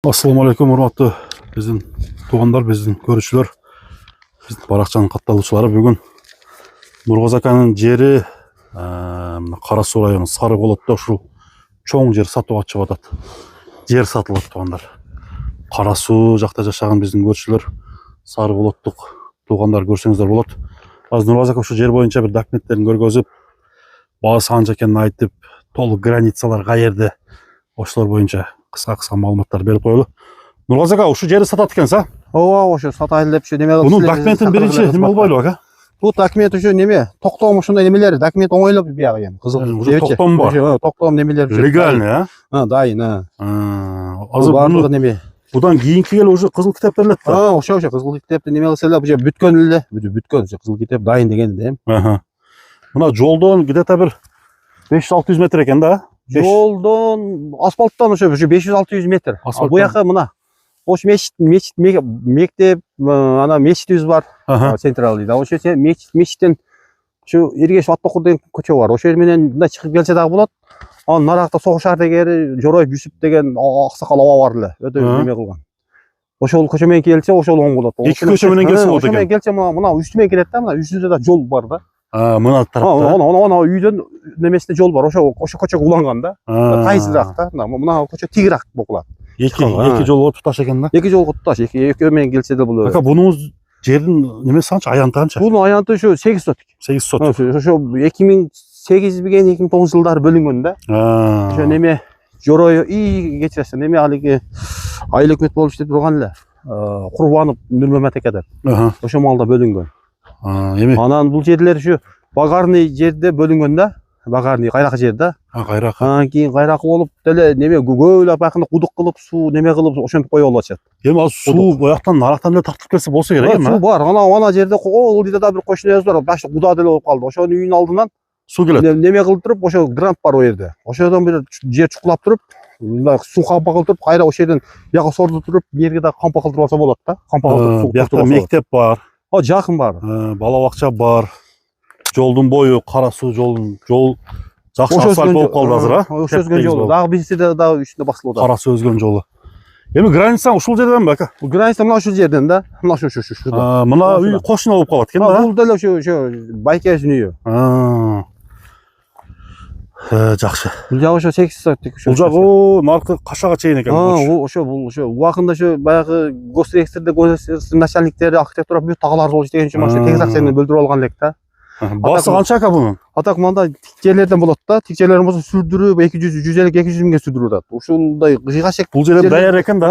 Assalamualaikum урматтуу биздин туугандар, биздин көрүүчүлөр, биздин баракчанын катталуучулары. Бүгүн Нургоз аканын жери Кара Суу району Сары Болотто ушул чоң жер сатууга чыгып атат. Жер сатылат туугандар. Кара Суу жакта жашаган биздин көрүүчүлөр, Сары Болоттук туугандар көрсөңүздөр болот. Азыр Нургоз ака ушул жер боюнча бир документтерин көргөзүп, баасы канча экенин айтып, толук границалар каерде, ошолор боюнча кыска маалыматтар берип коелу. Нургоз ака, ушул жерди сатат экенсиз, а? Ооба, ошо сатайлы деп ушу неме кылып. Бунун документин биринчи неме болбойлу ака? Бул документ ушу неме? Токтом ушундай немелер, документ оңойлоп биягы эми. Кызыл. Уже токтом бар. Ошо токтом немелер. Легальный, а? Дайын, Азыр барлыгы неме. Будан кийинки эле уже кызыл китеп берилет да. Ошо кызыл китепти неме кылса эле, уже бүткөн эле, бүткөн ушу кызыл китеп дайын деген да эми. Мына жолдон где-то бир 500-600 метр экен да? Жолдон, асфальттан ошо 500-600 метр. Бу жака мына ошо мектеп, ана мечитибиз бар. Централдый да. Ошо мечиттен ушу Эргеш Аттокур деген көчө бар. Ошо жер менен мындай чыгып келсе дагы болот. Анын наракта Согуш ардегери Жорой Жүсүп деген аксакал аба бар эле. Өтө неме кылган. Ошол көчө менен келсе ошол оң болот. Эки көчө менен келсе болот экен. Ошо менен келсе мына үстү келет да, мына үстүндө да жол бар да. Мына тарапта. Ана үйдөн немесинде жол бар. Ошо көчөгө уланган да. Тайсызыраак да. Мына көчө тигирак болот. Эки жолго туташ экен да. Эки жолго туташ, экөө менен келсе да бул. Ака, бунун жердин немеси канча, аянты канча? Бунун аянты ушу 8 сотик. 8 сотик. Ошо 2008 беген 2009 жылдары бөлүнгөн да. Ошо неме Жорой кечиресиң, неме алиги айыл өкмөт болуп иштеп турган эле. Курбанов Нурмамат эке деп. Ошо маалда бөлүнгөн. Эми анан бул жерлер ушу Багарный жерде бөлүнгөн да. Багарный кайракы жер да. Кайракы. Кийин кайракы болуп деле неме көйлөп акында кудук кылып, суу неме кылып ошентип коюп алышат. Эми ал суу бояктан нарактан эле тартып келсе болсо керек эми. Суу бар. Ана жерде ол үйдө да бир кошунубуз бар. Башты куда деле болуп калды. Ошонун үйүнүн алдынан суу келет. Неме кылып туруп, ошо грант бар о жерде. Ошодон бир жер чукулап туруп, мындай суу кампа кылып туруп, кайра ошол жерден бияка сорду туруп, жерге да кампа кылдырып алса болот да. Кампа кылдырып. Биякта мектеп бар. Жакын бар. Бала бакча бар. Жолдун бою Кара Суу жол жакшы асфальт болуп калды азыр, а? Ошо өзгөн жолу. Дагы биринчиде дагы үстүндө басылууда. Кара Суу өзгөн жолу. Эми граница ушул жерденби ака? Граница мына ушул жерден да. Мына ушул. Мына үй кошуна болуп калат экен да. Бул деле ошо байкесинин үйү. Жакшы. Бул жагы ошо 8 сотик. Бул жагы наркы кашага чейин экен. Ошо убакында ошо баягы госреестрде начальниктери, архитектура бүт тагалар болуп иштеген үчүн ошо тегиз акчаны бөлдүрүп алган элек да. Басы канча ака бунун? Атак мында тик жерлерден болот да. Тик жерлерин болсо сүрдүрүп 200, 150, 200 миңге сүрдүрүп атат. Ушундай кыйгаш бул жерде даяр экен да.